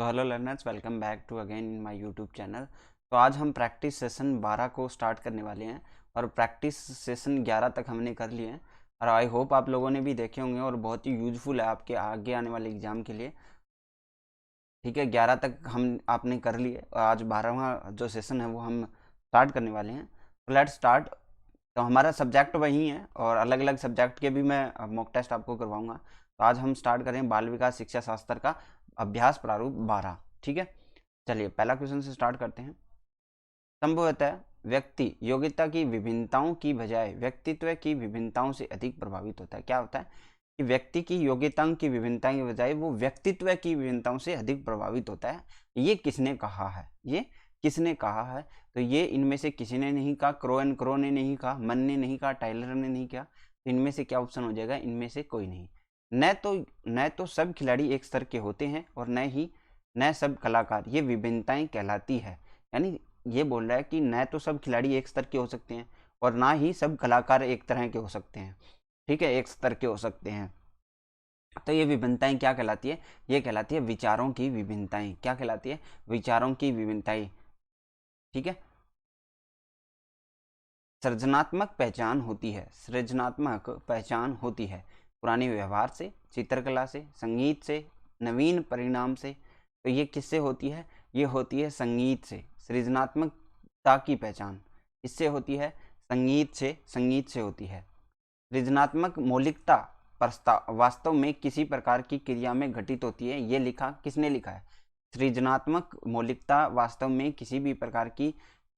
तो hello learners, welcome back to again in my YouTube channel. तो आज हम प्रैक्टिस सेशन 12 को स्टार्ट करने वाले हैं और प्रैक्टिस सेशन 11 तक हमने कर लिए हैं और आई होप आप लोगों ने भी देखे होंगे और बहुत ही यूजफुल है आपके आगे आने वाले एग्जाम के लिए। ठीक है, 11 तक हम आपने कर लिए और आज 12वां जो सेशन है वो हम स्टार्ट करने वाले हैं। तो लेट्स स्टार्ट। तो हमारा सब्जेक्ट वही है और अलग अलग सब्जेक्ट के भी मैं मॉक टेस्ट आपको करवाऊंगा। तो आज हम स्टार्ट करें बाल विकास शिक्षा शास्त्र का अभ्यास प्रारूप 12। ठीक है, चलिए पहला क्वेश्चन से स्टार्ट करते हैं। संभवतः व्यक्ति योग्यता की विभिन्नताओं की बजाय व्यक्तित्व की विभिन्नताओं से अधिक प्रभावित होता है। क्या होता है कि व्यक्ति की योग्यताओं की विभिन्नताओं की बजाय वो व्यक्तित्व की विभिन्नताओं से अधिक प्रभावित होता है। ये किसने कहा है? ये किसने कहा है? तो ये इनमें से किसी ने नहीं कहा। क्रो एंड क्रो ने नहीं कहा, मन ने नहीं कहा, टाइलर ने नहीं कहा। तो इनमें से क्या ऑप्शन हो जाएगा? इनमें से कोई नहीं। न तो सब खिलाड़ी एक स्तर के होते हैं और न सब कलाकार ये विभिन्नताएं कहलाती है। यानी ये बोल रहा है कि न तो सब खिलाड़ी एक स्तर के हो सकते हैं और ना ही सब कलाकार एक तरह के हो सकते हैं। ठीक है, एक स्तर के हो सकते हैं। तो ये विभिन्नताएं क्या कहलाती है? ये कहलाती है विचारों की विभिन्नताएं। क्या कहलाती है? विचारों की विभिन्नताएं। ठीक है, सृजनात्मक पहचान होती है। सृजनात्मक पहचान होती है पुराने व्यवहार से, चित्रकला से, संगीत से, नवीन परिणाम से। तो ये किससे होती है? ये होती है संगीत से। सृजनात्मकता की पहचान इससे होती है संगीत से होती है। सृजनात्मक मौलिकता प्रस्ताव वास्तव में किसी प्रकार की क्रिया में घटित होती है। ये लिखा किसने लिखा है? सृजनात्मक मौलिकता वास्तव में किसी भी प्रकार की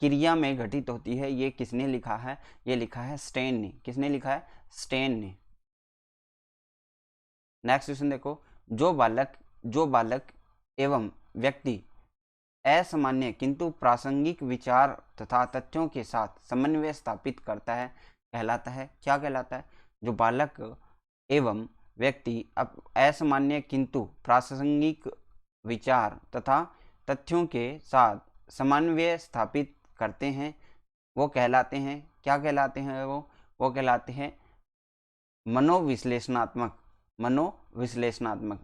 क्रिया में घटित होती है। ये किसने लिखा है? ये लिखा है स्टेन ने। किसने लिखा है? स्टेन ने। नेक्स्ट क्वेश्चन देखो। जो बालक एवं व्यक्ति असामान्य किंतु प्रासंगिक विचार तथा तथ्यों के साथ समन्वय स्थापित करता है कहलाता है। क्या कहलाता है? जो बालक एवं व्यक्ति असामान्य किंतु प्रासंगिक विचार तथा तथ्यों के साथ समन्वय स्थापित करते हैं वो कहलाते हैं। क्या कहलाते हैं? वो कहलाते हैं मनोविश्लेषणात्मक। मनोविश्लेषणात्मक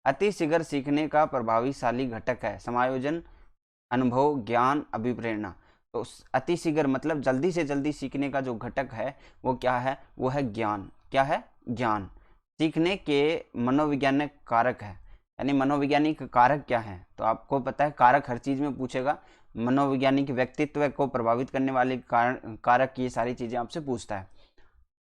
अति शीघ्र सीखने का प्रभावशाली घटक है समायोजन, अनुभव, ज्ञान, अभिप्रेरणा। तो अति शीघ्र मतलब जल्दी से जल्दी सीखने का जो घटक है वो क्या है? वो है ज्ञान। क्या है? ज्ञान। सीखने के मनोवैज्ञानिक कारक है। यानी मनोवैज्ञानिक कारक क्या है? तो आपको पता है कारक हर चीज में पूछेगा। मनोवैज्ञानिक व्यक्तित्व को प्रभावित करने वाले कारक ये सारी चीजें आपसे पूछता है।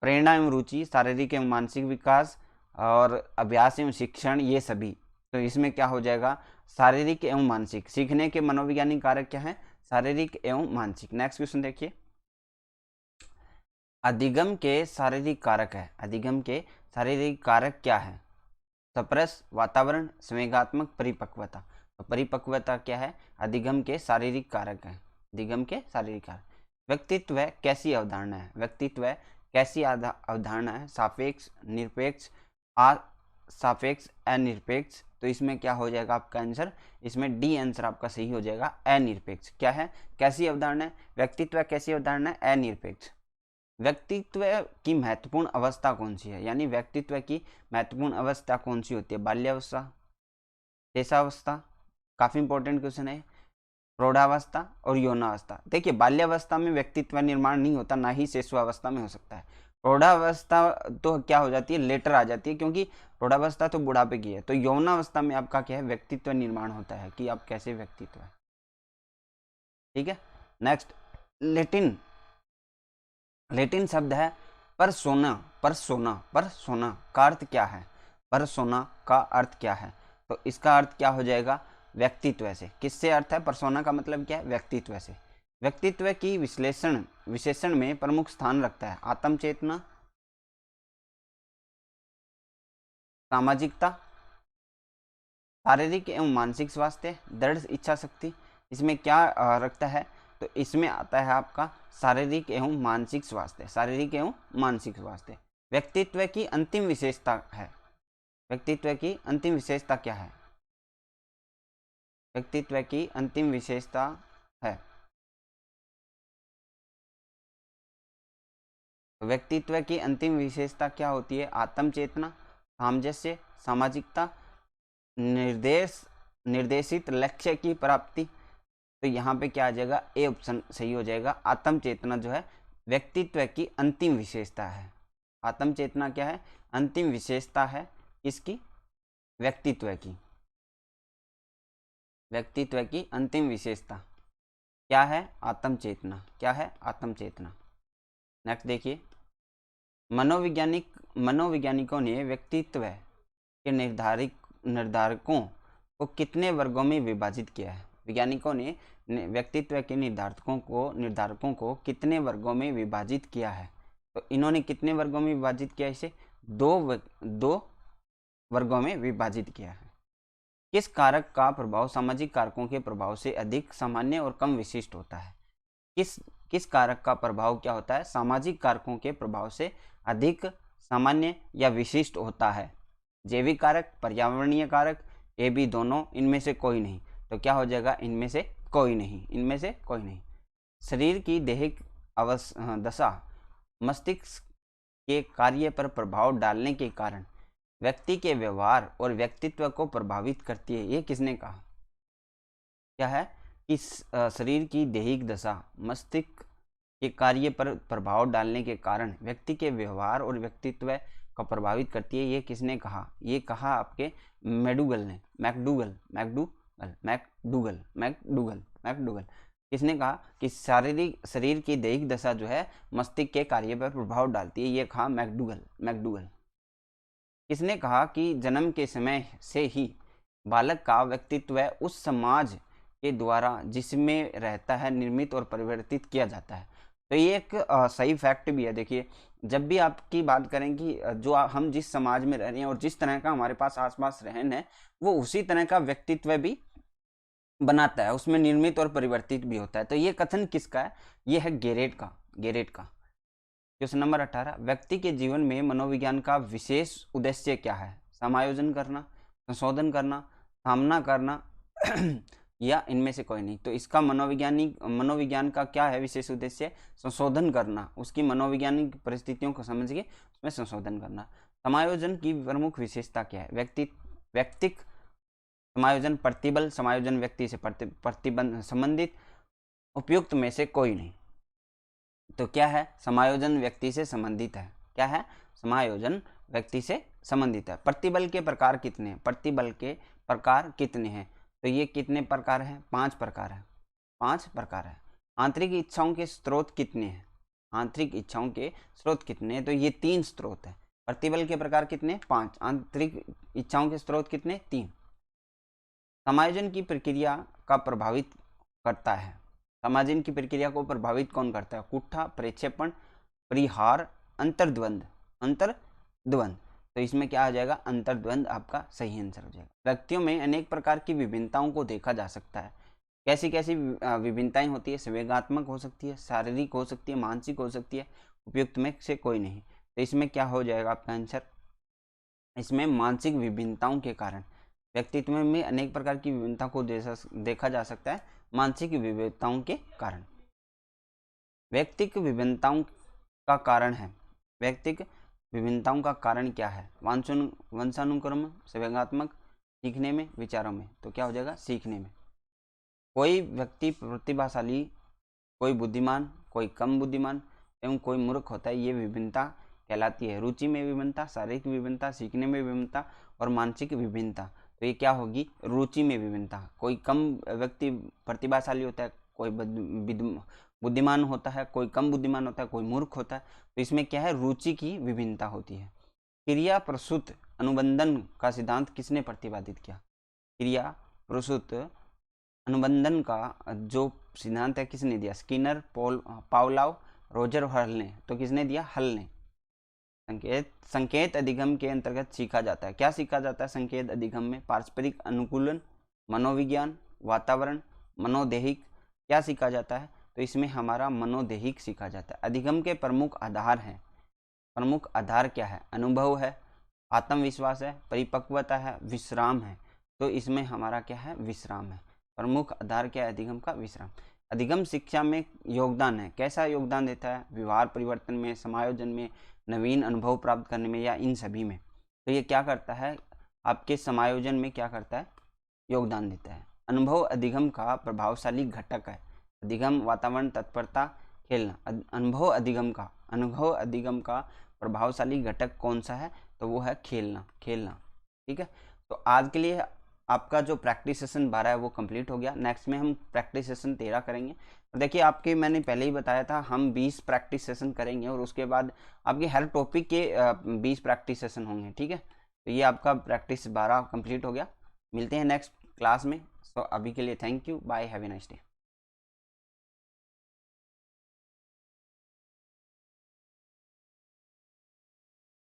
प्रेरणा एवं रुचि, शारीरिक एवं मानसिक विकास और अभ्यास एवं शिक्षण, ये सभी। तो इसमें क्या हो जाएगा? शारीरिक एवं मानसिक। सीखने के मनोवैज्ञानिक कारक क्या है? शारीरिक एवं मानसिक। नेक्स्ट क्वेश्चन देखिए। अधिगम के शारीरिक कारक है। अधिगम के शारीरिक कारक क्या है? सप्रस, वातावरण, संवेगात्मक, परिपक्वता। तो परिपक्वता क्या है? अधिगम के शारीरिक कारक है। अधिगम के शारीरिक कारक। व्यक्तित्व कैसी अवधारणा है? व्यक्तित्व कैसी अवधारणा है? सापेक्ष, निरपेक्ष, सापेक्ष, अनिरपेक्ष। तो इसमें क्या हो जाएगा आपका आंसर? इसमें डी आंसर आपका सही हो जाएगा, अनिरपेक्ष। क्या है? कैसी अवधारणा है? व्यक्तित्व कैसी अवधारणा है? अनिरपेक्ष। व्यक्तित्व की महत्वपूर्ण अवस्था कौन सी है? यानी व्यक्तित्व की महत्वपूर्ण अवस्था कौन सी होती है? बाल्यावस्था, शेषावस्था, काफी इंपॉर्टेंट क्वेश्चन है। प्रौढ़ावस्था और यौनावस्था। देखिए बाल्यावस्था में व्यक्तित्व निर्माण नहीं होता, ना ही शेषावस्था में हो सकता है। प्रौढ़ावस्था तो क्या हो जाती है? लेटर आ जाती है, क्योंकि प्रौढ़ावस्था तो बुढ़ापे की है। तो यौनावस्था में आपका क्या है? व्यक्तित्व निर्माण होता है कि आप कैसे व्यक्तित्व है। ठीक है, नेक्स्ट। लेटिन लेटिन शब्द है परसोना। परसोना का अर्थ क्या है? परसोना का अर्थ क्या है? तो इसका अर्थ क्या हो जाएगा? व्यक्तित्व से। किससे अर्थ है? परसोना का मतलब क्या है? व्यक्तित्व से। व्यक्तित्व की विशेषण में प्रमुख स्थान रखता है आत्म चेतना, सामाजिकता, शारीरिक एवं मानसिक स्वास्थ्य, दृढ़ इच्छा शक्ति। इसमें क्या रखता है? तो इसमें आता है आपका शारीरिक एवं मानसिक स्वास्थ्य। शारीरिक एवं मानसिक स्वास्थ्य व्यक्तित्व की अंतिम विशेषता है। व्यक्तित्व की अंतिम विशेषता क्या है? व्यक्तित्व की अंतिम विशेषता है। व्यक्तित्व की अंतिम विशेषता क्या होती है? आत्म चेतना, सामंजस्य, सामाजिकता, निर्देश निर्देशित लक्ष्य की प्राप्ति। तो यहाँ पे क्या आ जाएगा, ए ऑप्शन सही हो जाएगा। आत्म चेतना जो है व्यक्तित्व की अंतिम विशेषता है। आत्म चेतना क्या है, अंतिम विशेषता है इसकी, व्यक्तित्व की। व्यक्तित्व की अंतिम विशेषता क्या है, आत्म चेतना। क्या है, आत्म चेतना। नेक्स्ट देखिए, मनोवैज्ञानिकों ने व्यक्तित्व के निर्धारकों को कितने वर्गों में विभाजित किया है। वैज्ञानिकों ने व्यक्तित्व के निर्धारकों को कितने वर्गों में विभाजित किया है। तो इन्होंने कितने वर्गों में विभाजित किया, इसे दो वर्गों में विभाजित किया है। किस कारक का प्रभाव सामाजिक कारकों के प्रभाव से अधिक सामान्य और कम विशिष्ट होता है। किस कारक का प्रभाव क्या होता है, सामाजिक कारकों के प्रभाव से अधिक सामान्य या विशिष्ट होता है। जैविक कारक, पर्यावरणीय कारक, ये भी दोनों, इनमें से कोई नहीं। तो क्या हो जाएगा, इनमें से कोई नहीं, इनमें से कोई नहीं। शरीर की दैहिक दशा मस्तिष्क के कार्य पर प्रभाव डालने के कारण व्यक्ति के व्यवहार और व्यक्तित्व को प्रभावित करती है। ये किसने कहा, क्या है कि शरीर की दैहिक दशा मस्तिष्क के कार्य पर प्रभाव डालने के कारण व्यक्ति के व्यवहार और व्यक्तित्व को प्रभावित करती है। ये किसने कहा, ये कहा आपके मैकडूगल ने। मैकडूगल किसने कहा कि शरीर की दैहिक दशा जो है मस्तिष्क के कार्य पर प्रभाव डालती है। ये कहा मैकडूगल। किसने कहा कि जन्म के समय से ही बालक का व्यक्तित्व उस समाज के द्वारा जिसमें रहता है निर्मित और परिवर्तित किया जाता है। तो ये एक सही फैक्ट भी है। देखिए, जब भी आपकी बात करें कि जो हम जिस समाज में रह रहे हैं और जिस तरह का हमारे पास आसपास रहन है, वो उसी तरह का व्यक्तित्व भी बनाता है, उसमें निर्मित और परिवर्तित भी होता है। तो ये कथन किसका है, ये है गेरेट का। क्वेश्चन नंबर 18, व्यक्ति के जीवन में मनोविज्ञान का विशेष उद्देश्य क्या है। समायोजन करना, संशोधन करना, सामना करना या इनमें से कोई नहीं। तो इसका मनोविज्ञान का क्या है विशेष उद्देश्य, संशोधन करना, उसकी मनोवैज्ञानिक परिस्थितियोयों को समझ के उसमें संशोधन करना। समायोजन की प्रमुख विशेषता क्या है, व्यक्तिक समायोजन, प्रतिबल समायोजन, व्यक्ति से प्रतिबंध संबंधित, उपयुक्त में से कोई नहीं। तो क्या है, समायोजन व्यक्ति से संबंधित है। क्या है, समायोजन व्यक्ति से संबंधित है। प्रतिबल के प्रकार कितने हैं, प्रतिबल के प्रकार कितने हैं। तो ये कितने प्रकार हैं, 5 प्रकार है। 5 प्रकार है। आंतरिक इच्छाओं के स्रोत कितने हैं, आंतरिक इच्छाओं के स्रोत कितने हैं। तो ये 3 स्रोत है। प्रतिबल के प्रकार कितने, 5। आंतरिक इच्छाओं के स्रोत कितने, 3। समायोजन की प्रक्रिया का प्रभावित करता है। समायोजन की प्रक्रिया को प्रभावित कौन करता है, कुट्ठा, प्रेक्षेपण, परिहार, अंतर्द्वंद। तो इसमें क्या आ जाएगा, अंतर्द्वंद आपका सही आंसर हो जाएगा। व्यक्तियों में अनेक प्रकार की विभिन्नताओं को देखा जा सकता है। कैसी कैसी विभिन्नताएं होती है, संवेगात्मक हो सकती है, शारीरिक हो सकती है, मानसिक हो सकती है, उपयुक्त में से कोई नहीं। तो इसमें क्या हो जाएगा आपका आंसर, इसमें मानसिक विभिन्नताओं के कारण, व्यक्तित्व में अनेक प्रकार की विभिन्नता को देखा जा सकता है मानसिक विभिन्नताओं के कारण। व्यक्तिक विभिन्नताओं का कारण है, व्यक्तिक विभिन्नताओं का कारण क्या है, वंशानुक्रम, संवेगात्मक, सीखने में, विचारों में। तो क्या हो जाएगा, सीखने में। कोई व्यक्ति प्रतिभाशाली, कोई बुद्धिमान, कोई कम बुद्धिमान एवं कोई मूर्ख होता है, ये विभिन्नता कहलाती है। रुचि में विभिन्नता, शारीरिक विभिन्नता, सीखने में विभिन्नता और मानसिक विभिन्नता। तो ये क्या होगी, रुचि में विभिन्नता। कोई कम व्यक्ति प्रतिभाशाली होता है, कोई बुद्धिमान होता है, कोई कम बुद्धिमान होता है, कोई मूर्ख होता है। तो इसमें क्या है, रुचि की विभिन्नता होती है। क्रिया प्रसूत अनुबंधन का सिद्धांत किसने प्रतिपादित किया। क्रिया प्रसूत अनुबंधन का जो सिद्धांत है किसने दिया, स्किनर, पावलोव, रोजर हल ने। तो किसने दिया, हल ने। संकेत अधिगम के अंतर्गत सीखा जाता है। क्या सीखा जाता है संकेत अधिगम में, पारस्परिक अनुकूलन, मनोविज्ञान, वातावरण, मनोदैहिक, क्या सीखा जाता है। तो इसमें हमारा मनोदैहिक सीखा जाता है। अधिगम के प्रमुख आधार हैं, प्रमुख आधार क्या है, अनुभव है, आत्मविश्वास है, परिपक्वता है, विश्राम है। तो इसमें हमारा क्या है, विश्राम है। प्रमुख आधार क्या है अधिगम का, विश्राम। अधिगम शिक्षा में योगदान है, कैसा योगदान देता है, व्यवहार परिवर्तन में, समायोजन में, नवीन अनुभव प्राप्त करने में, या इन सभी में। तो ये क्या करता है, आपके समायोजन में क्या करता है, योगदान देता है। अनुभव अधिगम का प्रभावशाली घटक है। अधिगम वातावरण तत्परता खेलना। अनुभव अधिगम का प्रभावशाली घटक कौन सा है? तो वो है खेलना। ठीक है, तो आज के लिए आपका जो प्रैक्टिस सेशन 12 है वो कंप्लीट हो गया। नेक्स्ट में हम प्रैक्टिस सेशन 13 करेंगे। और देखिए आपके मैंने पहले ही बताया था हम 20 प्रैक्टिस सेशन करेंगे और उसके बाद आपके हर टॉपिक के 20 प्रैक्टिस सेशन होंगे। ठीक है, तो ये आपका प्रैक्टिस 12 कंप्लीट हो गया। मिलते हैं नेक्स्ट क्लास में। सो अभी के लिए thank you, bye, have a nice day.